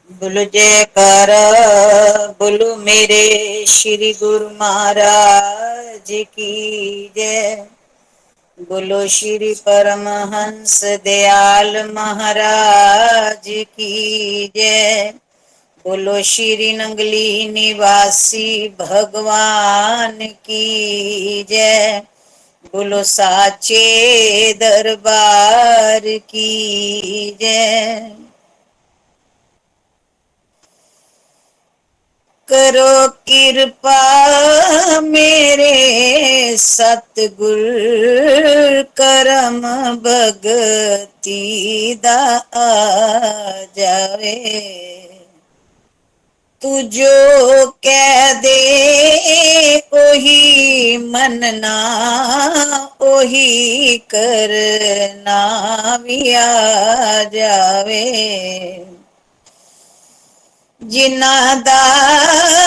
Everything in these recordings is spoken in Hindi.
बोलो जयकार, बोलो मेरे श्री गुरु महाराज की जय। बोलो श्री परमहंस दयाल महाराज की जय। बोलो श्री नंगली निवासी भगवान की जय। बोलो साचे दरबार की जय। करो कृपा मेरे सतगुर, करम भगति दा जावे। तू जो कह दे ओही मनना, ओही करना भी आ जावे। जिन्ना दा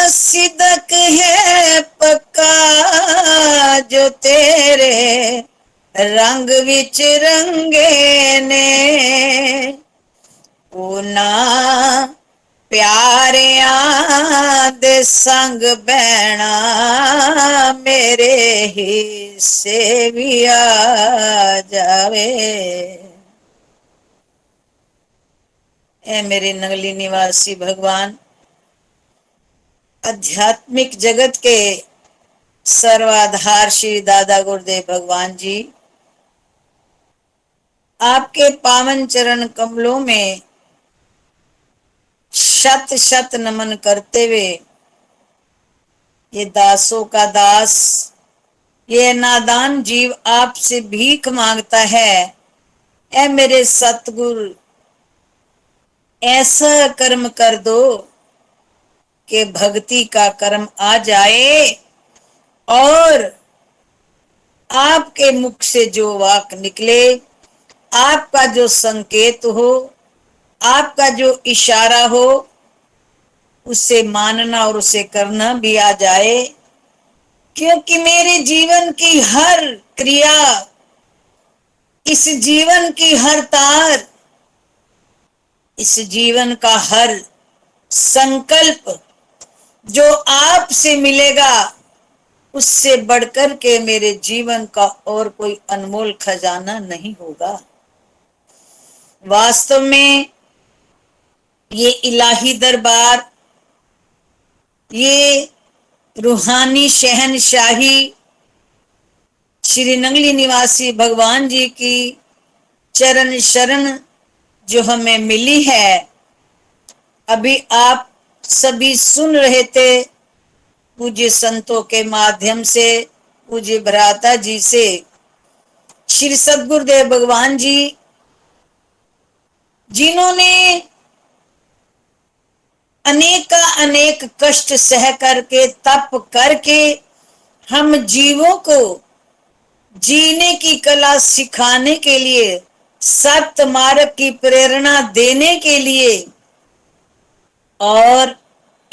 सिदक है पक्का, जो तेरे रंग विच रंगे ने, उन्हां प्यारियां दे संग बहना मेरे हिस्से भी आ जावे। ऐ मेरे नगली निवासी भगवान, आध्यात्मिक जगत के सर्वाधार श्री दादा गुरुदेव भगवान जी, आपके पावन चरण कमलों में शत शत नमन करते हुए, ये दासों का दास, ये नादान जीव आपसे भीख मांगता है। ऐ मेरे सतगुरु, ऐसा कर्म कर दो कि भक्ति का कर्म आ जाए और आपके मुख से जो वाक निकले, आपका जो संकेत हो, आपका जो इशारा हो, उसे मानना और उसे करना भी आ जाए। क्योंकि मेरे जीवन की हर क्रिया, इस जीवन की हर तार, इस जीवन का हर संकल्प जो आपसे मिलेगा, उससे बढ़कर के मेरे जीवन का और कोई अनमोल खजाना नहीं होगा। वास्तव में ये इलाही दरबार, ये रूहानी शहनशाही श्री नंगली निवासी भगवान जी की चरण शरण जो हमें मिली है, अभी आप सभी सुन रहे थे पूज्य संतों के माध्यम से, पूज्य भ्राता जी से। श्री सद्गुरुदेव भगवान जी जिन्होंने अनेक कष्ट सह करके, तप करके हम जीवों को जीने की कला सिखाने के लिए, सत्य मार्ग की प्रेरणा देने के लिए, और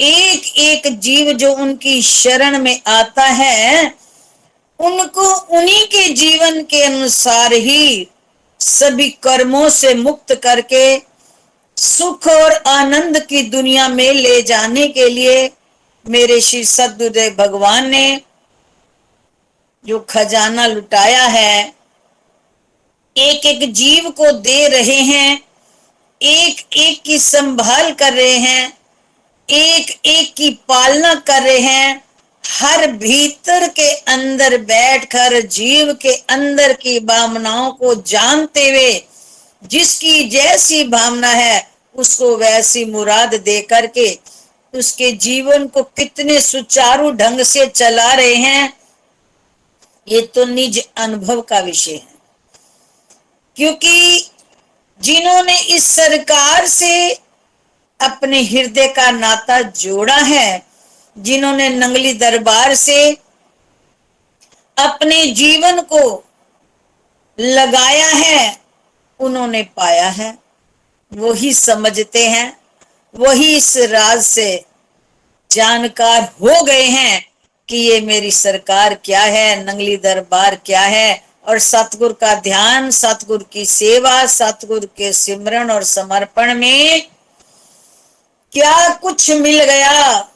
एक एक जीव जो उनकी शरण में आता है, उनको उन्हीं के जीवन के अनुसार ही सभी कर्मों से मुक्त करके सुख और आनंद की दुनिया में ले जाने के लिए मेरे श्री सद्गुरुदेव भगवान ने जो खजाना लुटाया है, एक एक जीव को दे रहे हैं, एक एक की संभाल कर रहे हैं, एक एक की पालना कर रहे हैं। हर भीतर के अंदर बैठकर जीव के अंदर की भावनाओं को जानते हुए, जिसकी जैसी भावना है उसको वैसी मुराद दे करके उसके जीवन को कितने सुचारू ढंग से चला रहे हैं, ये तो निज अनुभव का विषय है। क्योंकि जिन्होंने इस सरकार से अपने हृदय का नाता जोड़ा है, जिन्होंने नंगली दरबार से अपने जीवन को लगाया है, उन्होंने पाया है, वही समझते हैं, वही इस राज से जानकार हो गए हैं कि ये मेरी सरकार क्या है, नंगली दरबार क्या है। और सतगुरु का ध्यान, सतगुरु की सेवा, सतगुरु के सिमरन और समर्पण में क्या कुछ मिल गया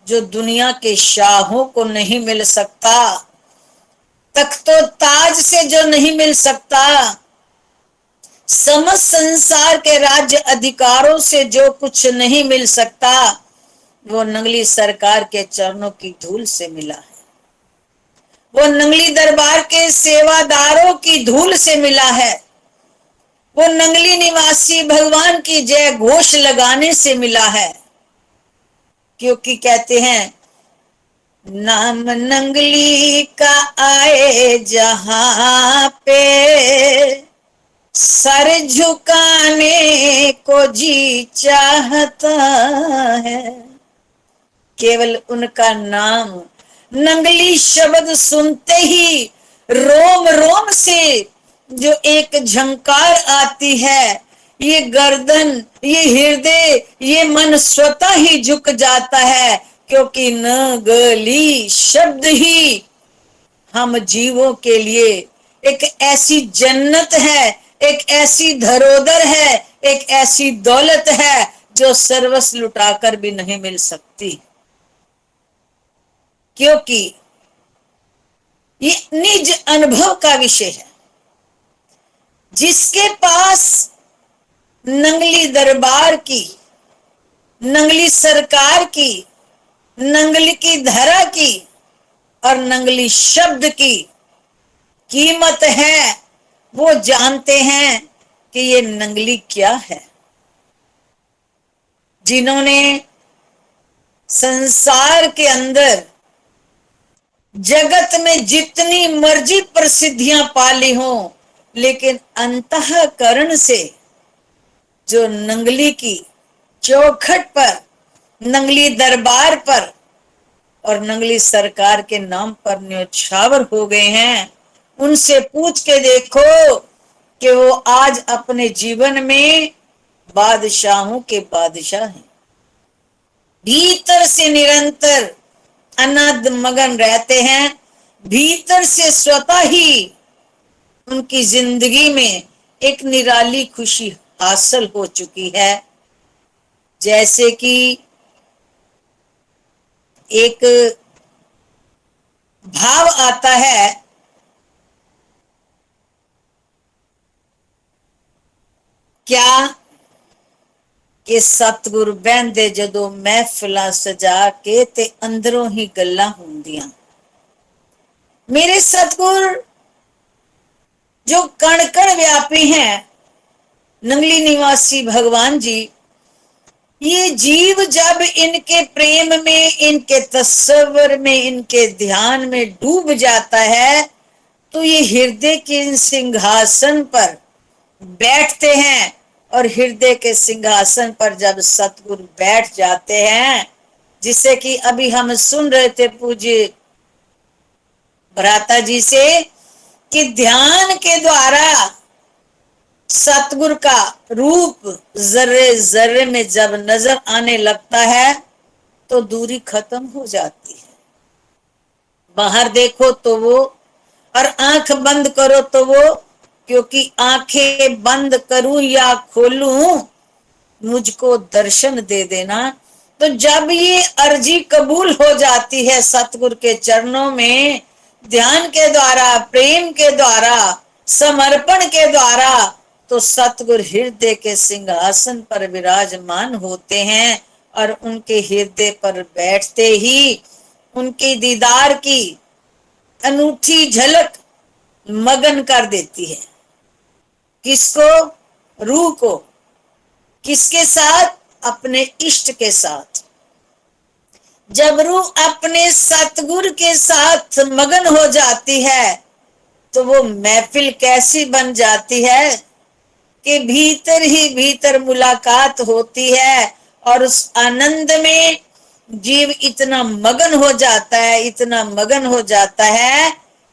जो दुनिया के शाहों को नहीं मिल सकता, तख्तो ताज से जो नहीं मिल सकता, समस्त संसार के राज्य अधिकारों से जो कुछ नहीं मिल सकता, वो नंगली सरकार के चरणों की धूल से मिला है। वो नंगली दरबार के सेवादारों की धूल से मिला है। वो नंगली निवासी भगवान की जय घोष लगाने से मिला है। क्योंकि कहते हैं, नाम नंगली का आए जहां पे, सर झुकाने को जी चाहता है। केवल उनका नाम, नंगली शब्द सुनते ही रोम रोम से जो एक झंकार आती है, ये गर्दन, ये हृदय, ये मन स्वतः ही झुक जाता है। क्योंकि नंगली शब्द ही हम जीवों के लिए एक ऐसी जन्नत है, एक ऐसी धरोहर है, एक ऐसी दौलत है जो सर्वस्व लुटाकर भी नहीं मिल सकती। क्योंकि ये निज अनुभव का विषय है। जिसके पास नंगली दरबार की, नंगली सरकार की, नंगली की धरा की और नंगली शब्द की कीमत है, वो जानते हैं कि ये नंगली क्या है। जिन्होंने संसार के अंदर जगत में जितनी मर्जी प्रसिद्धियां पाली हो, लेकिन अंतःकरण से जो नंगली की चौखट पर, नंगली दरबार पर और नंगली सरकार के नाम पर न्योछावर हो गए हैं, उनसे पूछ के देखो कि वो आज अपने जीवन में बादशाहों के बादशाह हैं। भीतर से निरंतर अनद मगन रहते हैं। भीतर से स्वतः ही उनकी जिंदगी में एक निराली खुशी हासिल हो चुकी है। जैसे कि एक भाव आता है, क्या कि सतगुर बहंदे जदों महफिला सजा के ते अंदरों ही गल्लां हुंदियां। मेरे सतगुर जो कण कण व्यापी हैं, नंगली निवासी भगवान जी, ये जीव जब इनके प्रेम में, इनके तस्वर में, इनके ध्यान में डूब जाता है, तो ये हृदय के सिंहासन पर बैठते हैं। और हृदय के सिंहासन पर जब सतगुरु बैठ जाते हैं, जिसे कि अभी हम सुन रहे थे पूज्य भ्राता जी से, कि ध्यान के द्वारा सतगुरु का रूप जर्रे जर्रे में जब नजर आने लगता है तो दूरी खत्म हो जाती है। बाहर देखो तो वो, और आंख बंद करो तो वो, क्योंकि आंखें बंद करूं या खोलूं मुझको दर्शन दे देना। तो जब ये अर्जी कबूल हो जाती है सतगुरु के चरणों में, ध्यान के द्वारा, प्रेम के द्वारा, समर्पण के द्वारा, तो सतगुरु हृदय के सिंहासन पर विराजमान होते हैं। और उनके हृदय पर बैठते ही उनकी दीदार की अनूठी झलक मगन कर देती है। किसको? रूह को। किसके साथ? अपने इष्ट के साथ। जब रूह अपने सतगुरु के साथ मगन हो जाती है तो वो महफिल कैसी बन जाती है कि भीतर ही भीतर मुलाकात होती है। और उस आनंद में जीव इतना मगन हो जाता है, इतना मगन हो जाता है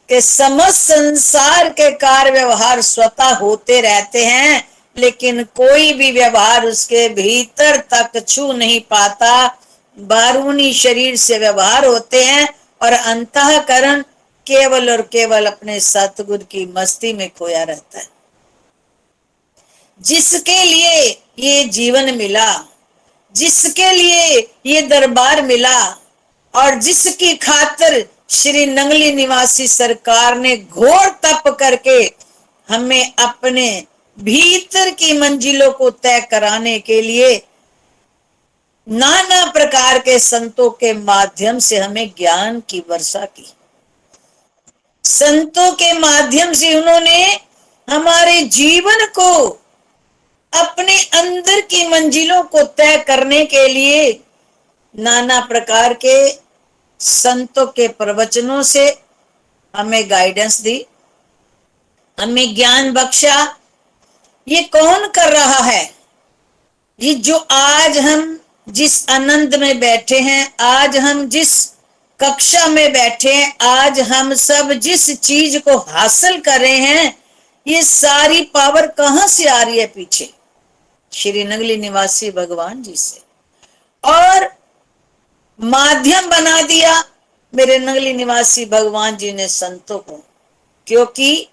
कि समस्त संसार के कार्य व्यवहार स्वतः होते रहते हैं, लेकिन कोई भी व्यवहार उसके भीतर तक छू नहीं पाता। बारूनी शरीर से व्यवहार होते हैं और अंतःकरण केवल और केवल अपने सतगुरु की मस्ती में खोया रहता है। जिसके लिए ये जीवन मिला, जिसके लिए ये दरबार मिला और जिसकी खातिर श्री नंगली निवासी सरकार ने घोर तप करके हमें अपने भीतर की मंजिलों को तय कराने के लिए नाना प्रकार के संतों के माध्यम से हमें ज्ञान की वर्षा की। संतों के माध्यम से उन्होंने हमारे जीवन को अपने अंदर की मंजिलों को तय करने के लिए नाना प्रकार के संतों के प्रवचनों से हमें गाइडेंस दी, हमें ज्ञान बख्शा। ये कौन कर रहा है? ये जो आज हम जिस आनंद में बैठे हैं, आज हम जिस कक्षा में बैठे हैं, आज हम सब जिस चीज को हासिल कर रहे हैं, ये सारी पावर कहां से आ रही है? पीछे श्री नंगली निवासी भगवान जी से। और माध्यम बना दिया मेरे नंगली निवासी भगवान जी ने संतों को, क्योंकि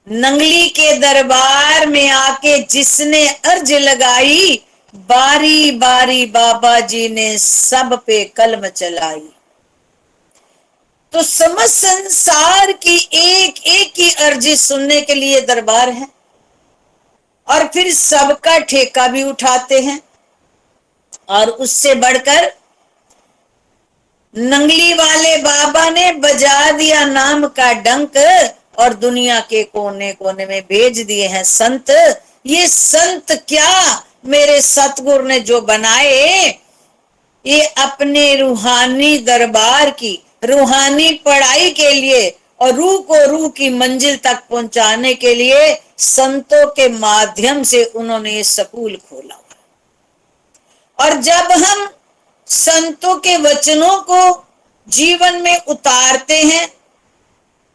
नंगली के दरबार में आके जिसने अर्ज लगाई, बारी बारी बाबा जी ने सब पे कलम चलाई। तो समस्त संसार की एक एक की अर्जी सुनने के लिए दरबार है और फिर सबका ठेका भी उठाते हैं। और उससे बढ़कर नंगली वाले बाबा ने बजा दिया नाम का डंक और दुनिया के कोने कोने में भेज दिए हैं संत। ये संत क्या, मेरे सतगुरु ने जो बनाए, ये अपने रूहानी दरबार की रूहानी पढ़ाई के लिए और रूह को रूह की मंजिल तक पहुंचाने के लिए संतों के माध्यम से उन्होंने ये स्कूल खोला। और जब हम संतों के वचनों को जीवन में उतारते हैं,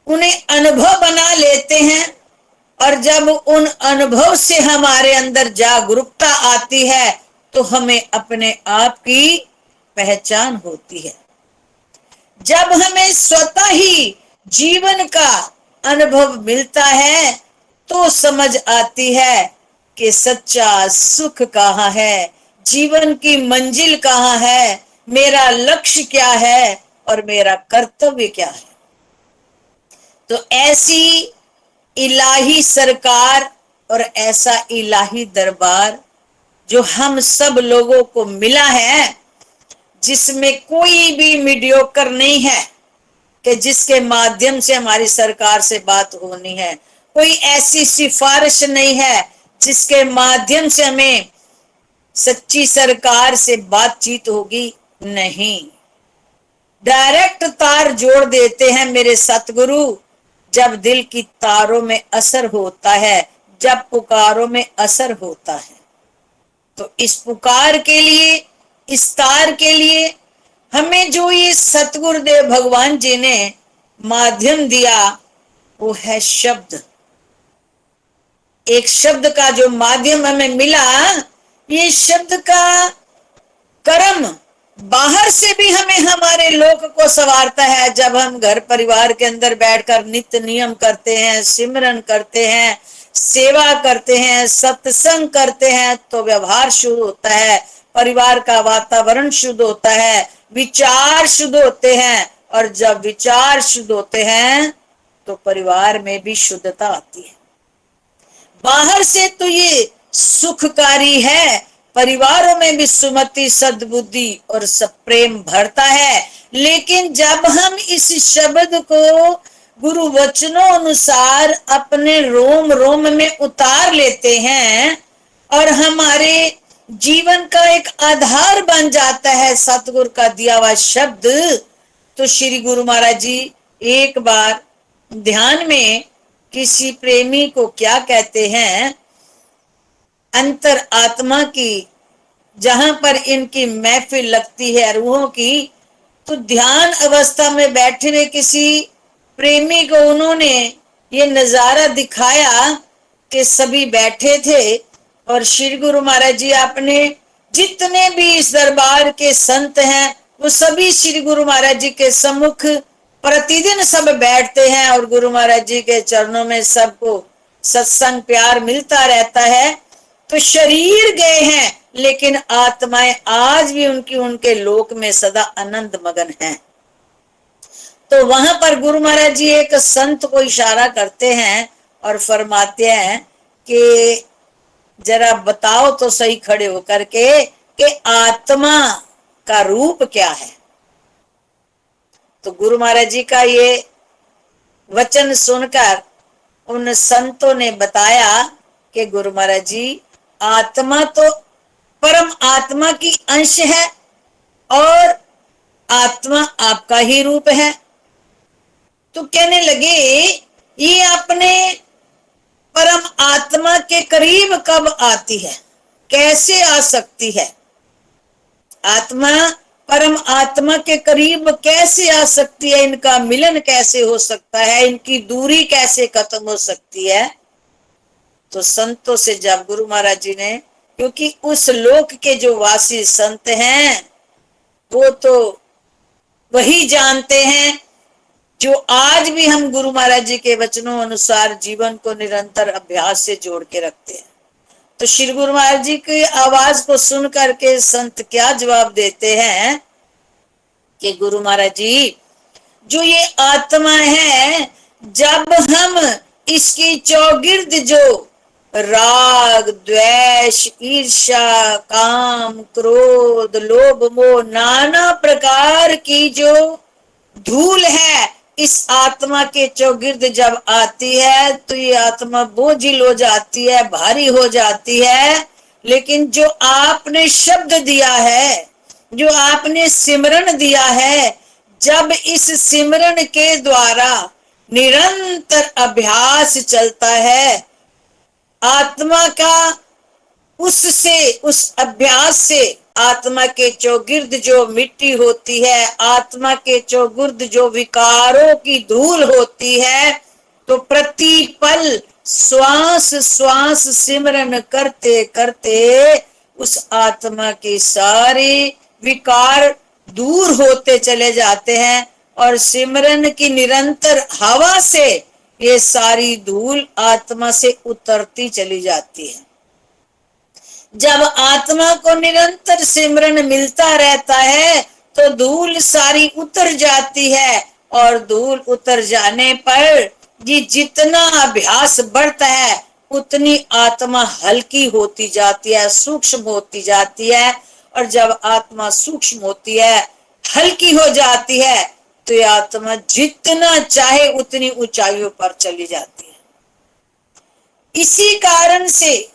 उन्हें अनुभव बना लेते हैं, और जब उन अनुभव से हमारे अंदर जागरूकता आती है तो हमें अपने आप की पहचान होती है। जब हमें स्वतः ही जीवन का अनुभव मिलता है तो समझ आती है कि सच्चा सुख कहाँ है, जीवन की मंजिल कहाँ है, मेरा लक्ष्य क्या है और मेरा कर्तव्य क्या है। तो ऐसी इलाही सरकार और ऐसा इलाही दरबार जो हम सब लोगों को मिला है, जिसमें कोई भी मीडियोकर नहीं है कि जिसके माध्यम से हमारी सरकार से बात होनी है, कोई ऐसी सिफारिश नहीं है जिसके माध्यम से हमें सच्ची सरकार से बातचीत होगी। नहीं, डायरेक्ट तार जोड़ देते हैं मेरे सतगुरु। जब दिल की तारों में असर होता है, जब पुकारों में असर होता है, तो इस पुकार के लिए, इस तार के लिए हमें जो ये सतगुरुदेव भगवान जी ने माध्यम दिया वो है शब्द। एक शब्द का जो माध्यम हमें मिला, ये शब्द का कर्म बाहर से भी हमें हमारे लोक को संवारता है। जब हम घर परिवार के अंदर बैठकर नित्य नियम करते हैं, सिमरन करते हैं, सेवा करते हैं, सत्संग करते हैं, तो व्यवहार शुरू होता है, परिवार का वातावरण शुद्ध होता है, विचार शुद्ध होते हैं, और जब विचार शुद्ध होते हैं तो परिवार में भी शुद्धता आती है। बाहर से तो ये सुखकारी है, परिवारों में भी सुमति सद्बुद्धि और सब प्रेम भरता है, लेकिन जब हम इस शब्द को गुरु वचनों अनुसार अपने रोम रोम में उतार लेते हैं और हमारे जीवन का एक आधार बन जाता है सतगुरु का दिया हुआ शब्द, तो श्री गुरु महाराज जी एक बार ध्यान में किसी प्रेमी को क्या कहते हैं, अंतर आत्मा की, जहां पर इनकी महफिल लगती है रूहों की, तो ध्यान अवस्था में बैठे हुए किसी प्रेमी को उन्होंने ये नजारा दिखाया कि सभी बैठे थे और श्री गुरु महाराज जी आपने जितने भी इस दरबार के संत हैं वो सभी श्री गुरु महाराज जी के सम्मुख प्रतिदिन सब बैठते हैं और गुरु महाराज जी के चरणों में सबको सत्संग प्यार मिलता रहता है। तो शरीर गए हैं, लेकिन आत्माएं आज भी उनकी उनके लोक में सदा आनंद मगन हैं। तो वहां पर गुरु महाराज जी एक संत को इशारा करते हैं और फरमाते हैं कि जरा बताओ तो सही खड़े होकर के कि आत्मा का रूप क्या है। तो गुरु महाराज जी का ये वचन सुनकर उन संतों ने बताया कि गुरु महाराज जी, आत्मा तो परम आत्मा की अंश है और आत्मा आपका ही रूप है। तो कहने लगे, ये अपने परम आत्मा के करीब कब आती है, कैसे आ सकती है? आत्मा परम आत्मा के करीब कैसे आ सकती है? इनका मिलन कैसे हो सकता है? इनकी दूरी कैसे खत्म हो सकती है? तो संतों से जब गुरु महाराज जी ने, क्योंकि उस लोक के जो वासी संत हैं वो तो वही जानते हैं जो आज भी हम गुरु महाराज जी के वचनों अनुसार जीवन को निरंतर अभ्यास से जोड़ के रखते हैं। तो श्री गुरु महाराज जी की आवाज को सुन करके संत क्या जवाब देते हैं कि गुरु महाराज जी, जो ये आत्मा है, जब हम इसकी चौगिर्द जो राग, द्वेष, ईर्ष्या, काम, क्रोध, लोभ, मोह, नाना प्रकार की जो धूल है इस आत्मा के चौगिर्द जब आती है तो ये आत्मा बोझिल हो जाती है, भारी हो जाती है। लेकिन जो आपने शब्द दिया है, जो आपने सिमरन दिया है, जब इस सिमरन के द्वारा निरंतर अभ्यास चलता है, आत्मा का उससे, उस अभ्यास से आत्मा के चौगिर्द जो मिट्टी होती है, आत्मा के चौगिर्द जो विकारों की धूल होती है, तो प्रतिपल श्वास श्वास सिमरन करते करते उस आत्मा के सारे विकार दूर होते चले जाते हैं और सिमरन की निरंतर हवा से ये सारी धूल आत्मा से उतरती चली जाती है। जब आत्मा को निरंतर सिमरन मिलता रहता है तो धूल सारी उतर जाती है और धूल उतर जाने पर ये जितना अभ्यास बढ़ता है उतनी आत्मा हल्की होती जाती है, सूक्ष्म होती जाती है। और जब आत्मा सूक्ष्म होती है, हल्की हो जाती है, तो ये आत्मा जितना चाहे उतनी ऊंचाइयों पर चली जाती है। इसी कारण से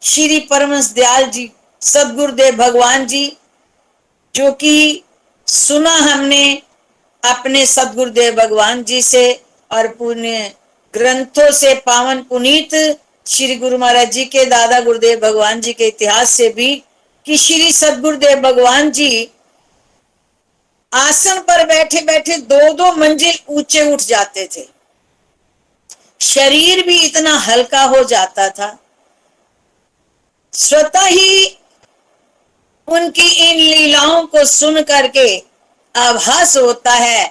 श्री परमहंस दयाल जी, सदगुरुदेव भगवान जी, जो कि सुना हमने अपने सदगुरुदेव भगवान जी से और पुण्य ग्रंथों से, पावन पुनीत श्री गुरु महाराज जी के दादा गुरुदेव भगवान जी के इतिहास से भी, कि श्री सदगुरुदेव भगवान जी आसन पर बैठे बैठे 2-2 मंजिल ऊंचे उठ जाते थे। शरीर भी इतना हल्का हो जाता था। स्वतः ही उनकी इन लीलाओं को सुन करके आभास होता है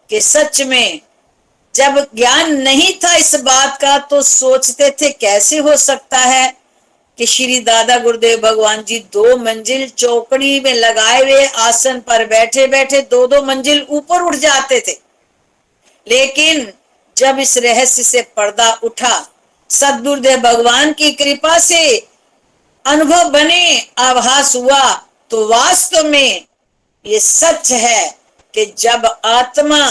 कि सच में जब ज्ञान नहीं था इस बात का तो सोचते थे कैसे हो सकता है कि श्री दादा गुरुदेव भगवान जी 2 मंजिल चौकड़ी में लगाए हुए आसन पर बैठे बैठे 2-2 मंजिल ऊपर उठ जाते थे। लेकिन जब इस रहस्य से पर्दा उठा, सदगुरुदेव भगवान की कृपा से अनुभव बने, आभास हुआ, तो वास्तव में ये सच है कि जब आत्मा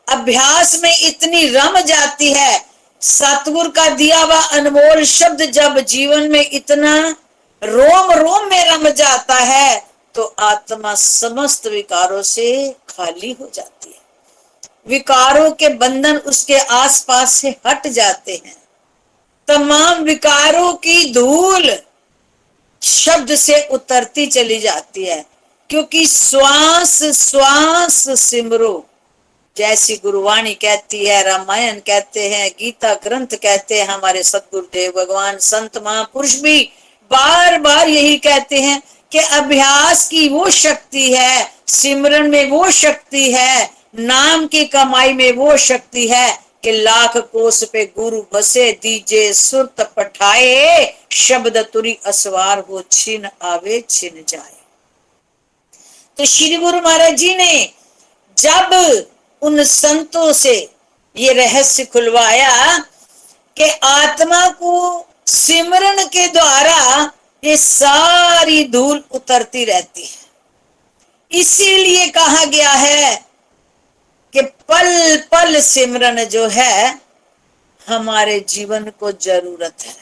अभ्यास में इतनी रम जाती है, सतगुरु का दिया हुआ अनमोल शब्द जब जीवन में इतना रोम रोम में रम जाता है, तो आत्मा समस्त विकारों से खाली हो जाती है। विकारों के बंधन उसके आसपास से हट जाते हैं। तमाम विकारों की धूल शब्द से उतरती चली जाती है, क्योंकि श्वास श्वास सिमरो, जैसी गुरुवाणी कहती है, रामायण कहते हैं, गीता ग्रंथ कहते हैं, हमारे सदगुरुदेव भगवान संत महापुरुष भी बार बार यही कहते हैं कि अभ्यास की वो शक्ति है, सिमरन में वो शक्ति है, नाम की कमाई में वो शक्ति है कि लाख कोस पे गुरु बसे, दीजे सुरत पठाए, शब्द तुरी असवार हो, छिन आवे छिन जाए। तो श्री गुरु महाराज जी ने जब उन संतों से ये रहस्य खुलवाया कि आत्मा को सिमरन के द्वारा ये सारी धूल उतरती रहती है, इसीलिए कहा गया है कि पल पल सिमरन जो है हमारे जीवन को जरूरत है।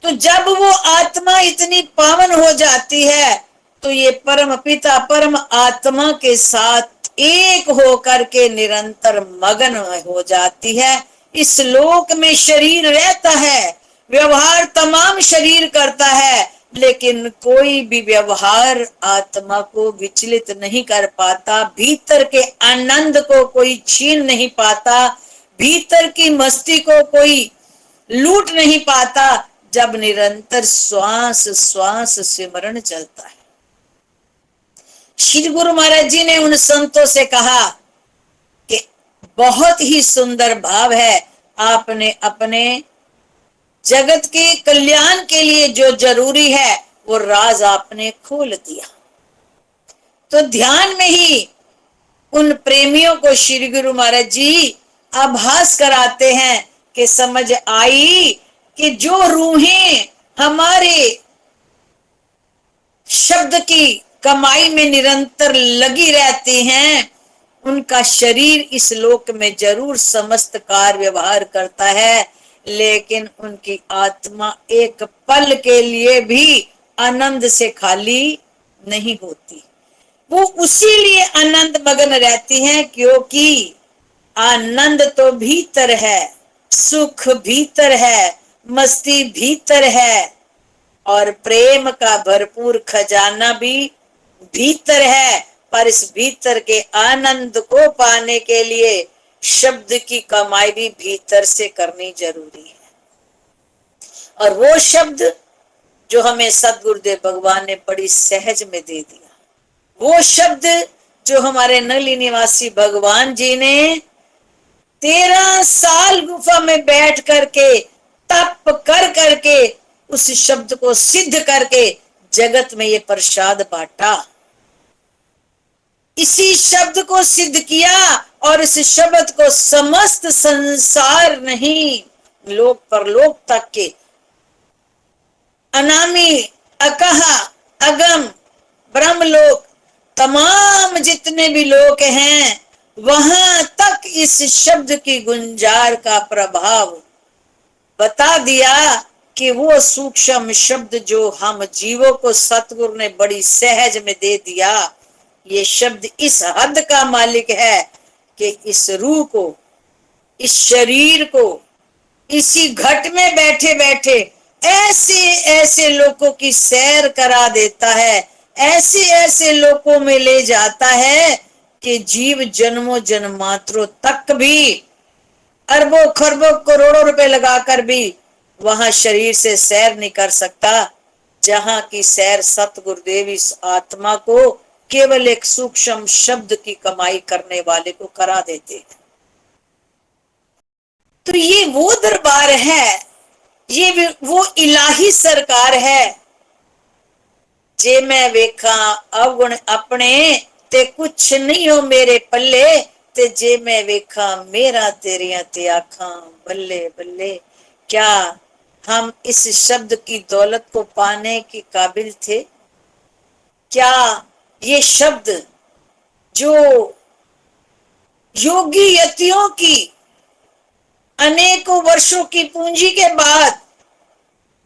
तो जब वो आत्मा इतनी पावन हो जाती है तो ये परम पिता परम आत्मा के साथ एक होकर के निरंतर मगन हो जाती है। इस लोक में शरीर रहता है, व्यवहार तमाम शरीर करता है, लेकिन कोई भी व्यवहार आत्मा को विचलित नहीं कर पाता, भीतर के आनंद को कोई छीन नहीं पाता, भीतर की मस्ती को कोई लूट नहीं पाता, जब निरंतर श्वास श्वास सिमरण चलता है। श्री गुरु महाराज जी ने उन संतों से कहा कि बहुत ही सुंदर भाव है, आपने अपने जगत के कल्याण के लिए जो जरूरी है वो राज आपने खोल दिया। तो ध्यान में ही उन प्रेमियों को श्री गुरु महाराज जी आभास कराते हैं कि समझ आई कि जो रूहें हमारे शब्द की कमाई में निरंतर लगी रहती हैं, उनका शरीर इस लोक में जरूर समस्त कार्य व्यवहार करता है, लेकिन उनकी आत्मा एक पल के लिए भी आनंद से खाली नहीं होती। वो उसी लिए आनंद मगन रहती हैं क्योंकि आनंद तो भीतर है, सुख भीतर है, मस्ती भीतर है, और प्रेम का भरपूर खजाना भी भीतर है। पर इस भीतर के आनंद को पाने के लिए शब्द की कमाई भी भीतर से करनी जरूरी है। और वो शब्द जो हमें सतगुरुदेव भगवान ने बड़ी सहज में दे दिया, वो शब्द जो हमारे नली निवासी भगवान जी ने 13 साल गुफा में बैठ करके तप कर करके उस शब्द को सिद्ध करके जगत में ये प्रसाद बांटा, इसी शब्द को सिद्ध किया। और इस शब्द को समस्त संसार नहीं, लोक परलोक तक के अनामी अकहा अगम ब्रह्मलोक तमाम जितने भी लोक हैं, वहां तक इस शब्द की गुंजार का प्रभाव बता दिया कि वो सूक्ष्म शब्द जो हम जीवों को सतगुरु ने बड़ी सहज में दे दिया, ये शब्द इस हद का मालिक है कि इस रूह को, इस शरीर को, इसी घट में बैठे बैठे ऐसे ऐसे लोगों की सैर करा देता है, ऐसे ऐसे लोगों में ले जाता है कि जीव जन्मों जन्मांतरों तक भी अरबों खरबों करोड़ों रुपए लगाकर भी वहां शरीर से सैर नहीं कर सकता, जहां की सैर सतगुरुदेव इस आत्मा को केवल एक सूक्ष्म शब्द की कमाई करने वाले को करा देते हैं। तो ये वो दरबार है, ये वो इलाही सरकार है। जे मैं वेखा अवगुण अपने ते कुछ नहीं हो मेरे पल्ले, ते जे मैं वेखा मेरा तेरिया ते आखा बल्ले बल्ले। क्या हम इस शब्द की दौलत को पाने के काबिल थे? क्या ये शब्द जो योगी यतियों की अनेकों वर्षों की पूंजी के बाद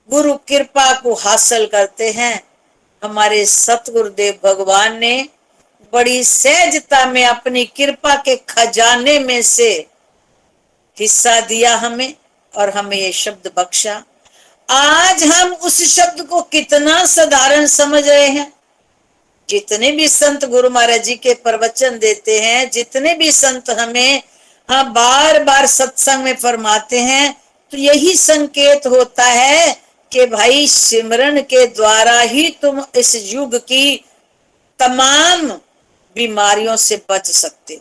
गुरु कृपा को हासिल करते हैं, हमारे सतगुरुदेव भगवान ने बड़ी सहजता में अपनी कृपा के खजाने में से हिस्सा दिया हमें और हमें ये शब्द बख्शा। आज हम उस शब्द को कितना साधारण समझ रहे हैं। जितने भी संत गुरु महाराज जी के प्रवचन देते हैं, जितने भी संत हमें बार बार सत्संग में फरमाते हैं, तो यही संकेत होता है कि भाई सिमरन के द्वारा ही तुम इस युग की तमाम बीमारियों से बच सकते हो।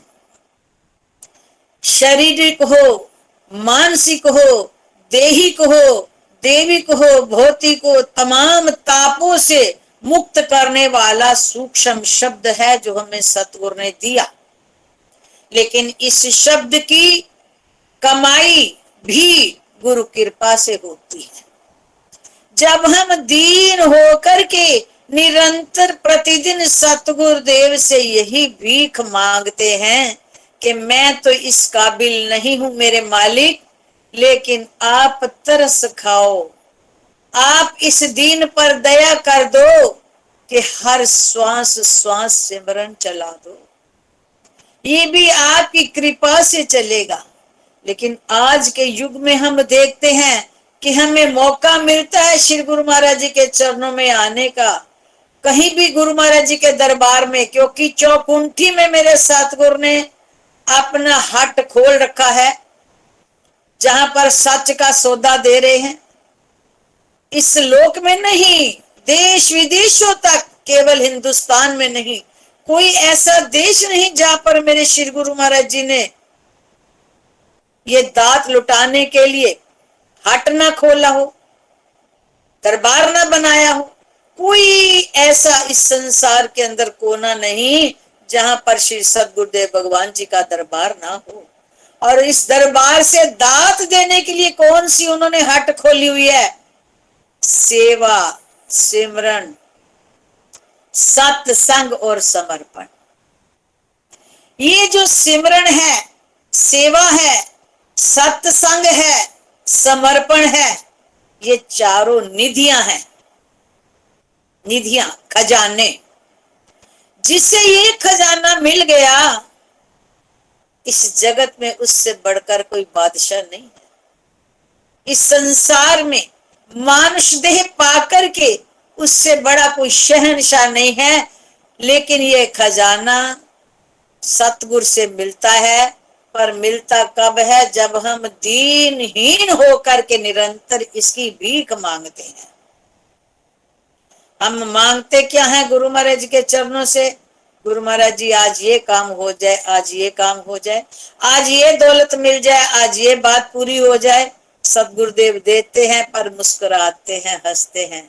शारीरिक हो, मानसिक हो, देहिक हो, देविक हो, भौतिक हो, तमाम तापों से मुक्त करने वाला सूक्ष्म शब्द है जो हमें सतगुरु ने दिया। लेकिन इस शब्द की कमाई भी गुरु कृपा से होती है। जब हम दीन होकर के निरंतर प्रतिदिन सतगुरुदेव से यही भीख मांगते हैं कि मैं तो इस काबिल नहीं हूं मेरे मालिक, लेकिन आप तरस खाओ, आप इस दीन पर दया कर दो कि हर श्वास श्वास सिमरन चला दो, ये भी आपकी कृपा से चलेगा। लेकिन आज के युग में हम देखते हैं कि हमें मौका मिलता है श्री गुरु महाराज जी के चरणों में आने का, कहीं भी गुरु महाराज जी के दरबार में, क्योंकि चौकुंठी में मेरे सतगुरु ने अपना हट खोल रखा है जहां पर सच का सौदा दे रहे हैं। इस लोक में नहीं, देश विदेशों तक, केवल हिंदुस्तान में नहीं, कोई ऐसा देश नहीं जहां पर मेरे श्री गुरु महाराज जी ने ये दात लुटाने के लिए हट ना खोला हो, दरबार ना बनाया हो। कोई ऐसा इस संसार के अंदर कोना नहीं जहां पर श्री सदगुरुदेव भगवान जी का दरबार ना हो। और इस दरबार से दात देने के लिए कौन सी उन्होंने हट खोली हुई है? सेवा, सिमरन, सत्संग और समर्पण। ये जो सिमरन है, सेवा है, सत्संग है, समर्पण है, ये चारों निधियां हैं, निधियां, खजाने। जिसे ये खजाना मिल गया, इस जगत में उससे बढ़कर कोई बादशाह नहीं है। इस संसार में मानुष देह पाकर के उससे बड़ा कोई शहंशाह नहीं है। लेकिन ये खजाना सतगुरु से मिलता है, पर मिलता कब है? जब हम दीनहीन होकर के निरंतर इसकी भीख मांगते हैं। हम मांगते क्या है गुरु महाराज जी के चरणों से? गुरु महाराज जी आज ये काम हो जाए, आज ये काम हो जाए, आज ये दौलत मिल जाए, आज ये बात पूरी हो जाए। सतगुरुदेव देते हैं पर मुस्कुराते हैं, हंसते हैं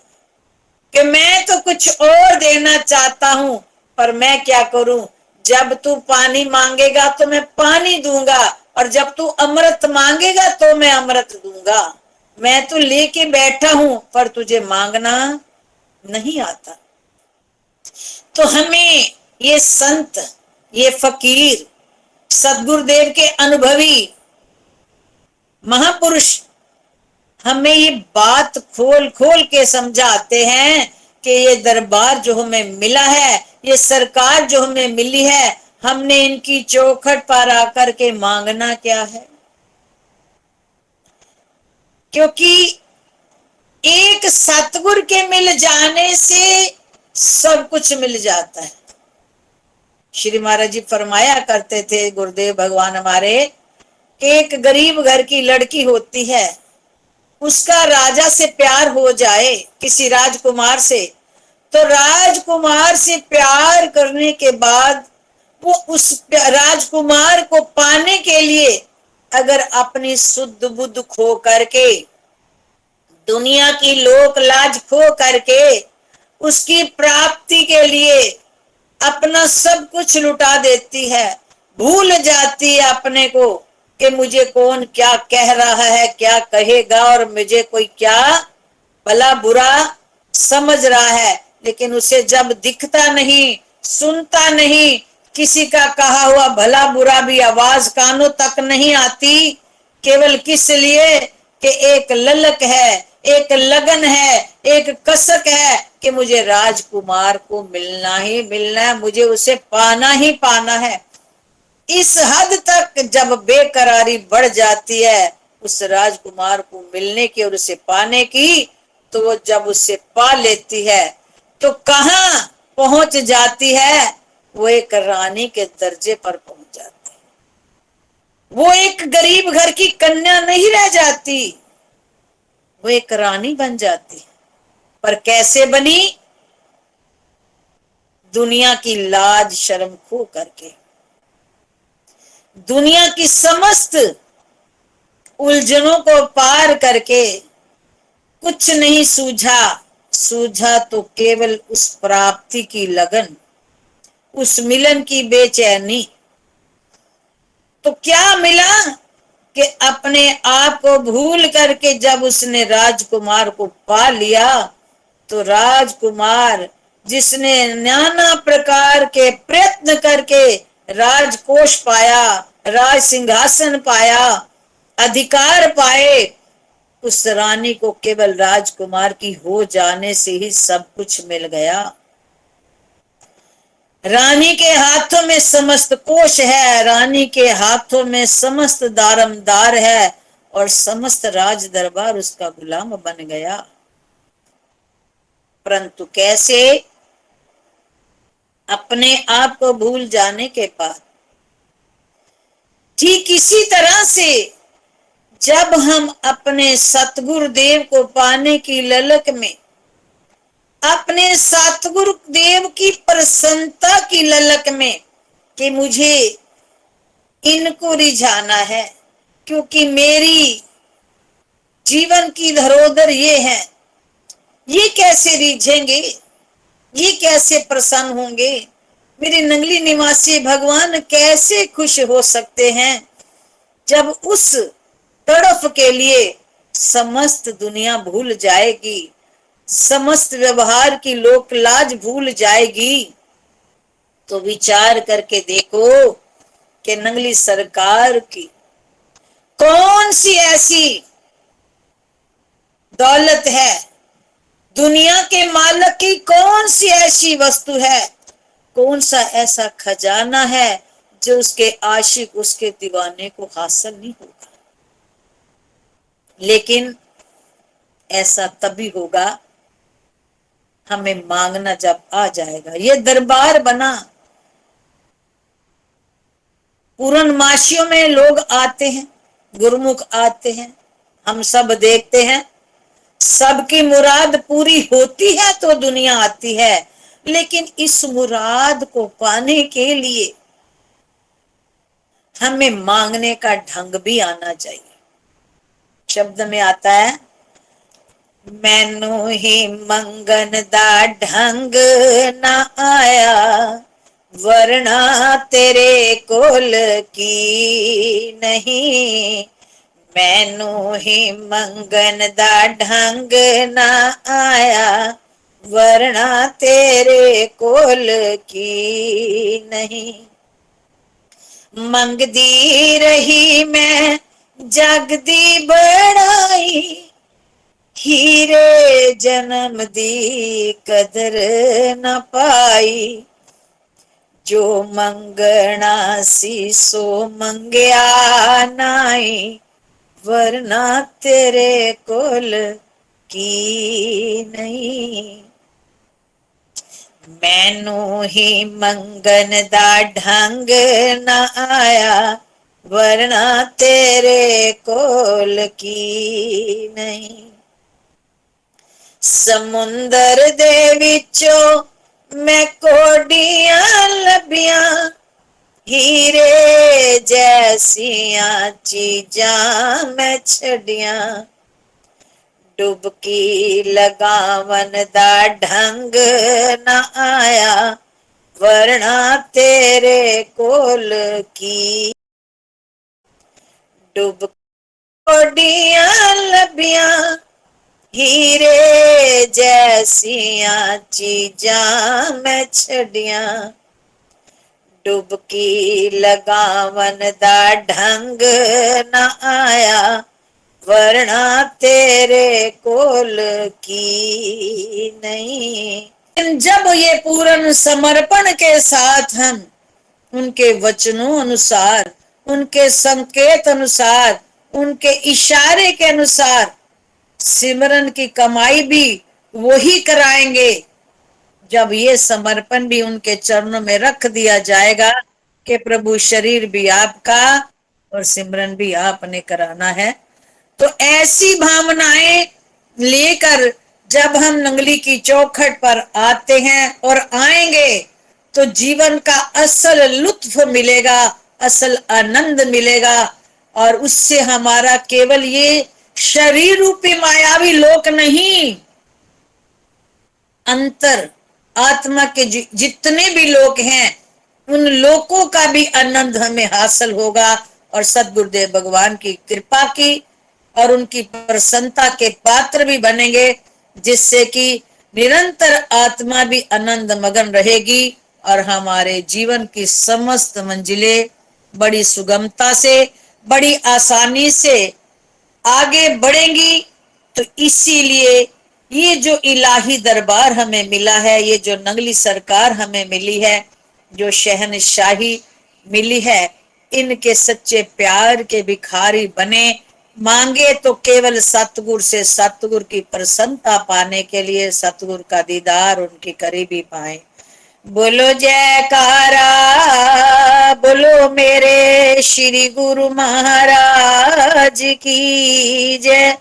कि मैं तो कुछ और देना चाहता हूं, पर मैं क्या करूं? जब तू पानी मांगेगा तो मैं पानी दूंगा, और जब तू अमृत मांगेगा तो मैं अमृत दूंगा। मैं तो लेके बैठा हूं पर तुझे मांगना नहीं आता। तो हमें ये संत, ये फकीर, सदगुरुदेव के अनुभवी महापुरुष हमें ये बात खोल खोल के समझाते हैं कि ये दरबार जो हमें मिला है, ये सरकार जो हमें मिली है, हमने इनकी चौखट पर आकर के मांगना क्या है? क्योंकि एक सतगुरु के मिल जाने से सब कुछ मिल जाता है। श्री महाराज जी फरमाया करते थे, गुरुदेव भगवान हमारे, एक गरीब घर की लड़की होती है, उसका राजा से प्यार हो जाए, किसी राजकुमार से, तो राजकुमार से प्यार करने के बाद वो उस राजकुमार को पाने के लिए अगर अपनी शुद्ध बुद्ध खो करके, दुनिया की लोक लाज खो करके, उसकी प्राप्ति के लिए अपना सब कुछ लुटा देती है, भूल जाती है अपने को कि मुझे कौन क्या कह रहा है, क्या कहेगा, और मुझे कोई क्या भला बुरा समझ रहा है। लेकिन उसे जब दिखता नहीं, सुनता नहीं, किसी का कहा हुआ भला बुरा भी आवाज कानों तक नहीं आती, केवल किस लिए कि एक ललक है, एक लगन है, एक कसक है कि मुझे राजकुमार को मिलना ही मिलना है, मुझे उसे पाना ही पाना है। इस हद तक जब बेकरारी बढ़ जाती है उस राजकुमार को मिलने की और उसे पाने की, तो वो जब उसे पा लेती है तो कहां पहुंच जाती है? वो एक रानी के दर्जे पर पहुंच जाती है। वो एक गरीब घर की कन्या नहीं रह जाती, वो एक रानी बन जाती है। पर कैसे बनी? दुनिया की लाज शर्म खो करके, दुनिया की समस्त उलझनों को पार करके कुछ नहीं सूझा, सूझा तो केवल उस प्राप्ति की लगन, उस मिलन की बेचैनी। तो क्या मिला कि अपने आप को भूल करके जब उसने राजकुमार को पा लिया, तो राजकुमार जिसने नाना प्रकार के प्रयत्न करके राजकोष पाया, राज सिंहासन पाया, अधिकार पाए, उस रानी को केवल राजकुमार की हो जाने से ही सब कुछ मिल गया। रानी के हाथों में समस्त कोष है, रानी के हाथों में समस्त दारमदार है, और समस्त राज दरबार उसका गुलाम बन गया। परंतु कैसे? अपने आप को भूल जाने के बाद। ठीक इसी तरह से जब हम अपने सतगुरुदेव को पाने की ललक में, अपने सतगुरुदेव की प्रसन्नता की ललक में कि मुझे इनको रिझाना है, क्योंकि मेरी जीवन की धरोहर ये है, ये कैसे रिझेंगे, ये कैसे प्रसन्न होंगे, मेरे नंगली निवासी भगवान कैसे खुश हो सकते हैं जब उस तड़फ के लिए समस्त दुनिया भूल जाएगी, समस्त व्यवहार की लोक लाज भूल जाएगी। तो विचार करके देखो कि नंगली सरकार की कौन सी ऐसी दौलत है, दुनिया के मालिक की कौन सी ऐसी वस्तु है, कौन सा ऐसा खजाना है जो उसके आशिक, उसके दीवाने को हासिल नहीं होगा। लेकिन ऐसा तभी होगा हमें मांगना जब आ जाएगा। ये दरबार बना, पूर्णमासियों में लोग आते हैं, गुरुमुख आते हैं, हम सब देखते हैं, सबकी मुराद पूरी होती है तो दुनिया आती है। लेकिन इस मुराद को पाने के लिए हमें मांगने का ढंग भी आना चाहिए। शब्द में आता है, मैनू ही मंगन दा ढंग ना आया, वरना तेरे कोल की नहीं। मैनू ही मंगन दा ढंग ना आया, वरना तेरे कोल की नहीं। मंगदी रही मैं जग दी बड़ाई, हीरे जन्म दी कदर न पाई। जो मंगना सी सो मंगया नाई, वरना तेरे कोल की नहीं। मैनू ही मंगन दा ढंग न आया, वरना तेरे कोल की नहीं। समुंदर दे विचों मैं कोडियां लभियां, हीरे जैसियां चीजां मैं छड़ियां। डुबकी लगावन दा ढंग न आया, वरना तेरे कोल की। डुबकियां लभियां, हीरे जैसियां चीजां मैं छड़ियां। डुबकी लगावन दा ढंग न आया, वरना तेरे कोल की नहीं। जब ये पूर्ण समर्पण के साथ हम उनके वचनों अनुसार, उनके संकेत अनुसार, उनके इशारे के अनुसार सिमरन की कमाई भी वही कराएंगे, जब ये समर्पण भी उनके चरणों में रख दिया जाएगा कि प्रभु शरीर भी आपका और सिमरन भी आपने कराना है। तो ऐसी भावनाएं लेकर जब हम नंगली की चौखट पर आते हैं और आएंगे, तो जीवन का असल लुत्फ मिलेगा, असल आनंद मिलेगा। और उससे हमारा केवल ये शरीर रूपी मायावी लोक नहीं, अंतर आत्मा के जितने भी लोग हैं उन लोकों का भी आनंद हमें हासिल होगा। और सदगुरुदेव भगवान की कृपा की और उनकी प्रसन्नता के पात्र भी बनेंगे, जिससे कि निरंतर आत्मा भी आनंद मगन रहेगी और हमारे जीवन की समस्त मंजिलें बड़ी सुगमता से, बड़ी आसानी से आगे बढ़ेंगी। तो इसीलिए ये जो इलाही दरबार हमें मिला है, ये जो नंगली सरकार हमें मिली है, जो शहनशाही मिली है, इनके सच्चे प्यार के भिखारी बने, मांगे तो केवल सतगुरु से सतगुरु की प्रसन्नता पाने के लिए सतगुरु का दीदार उनके करीबी पाए। बोलो जयकारा, बोलो मेरे श्री गुरु महाराज की जय।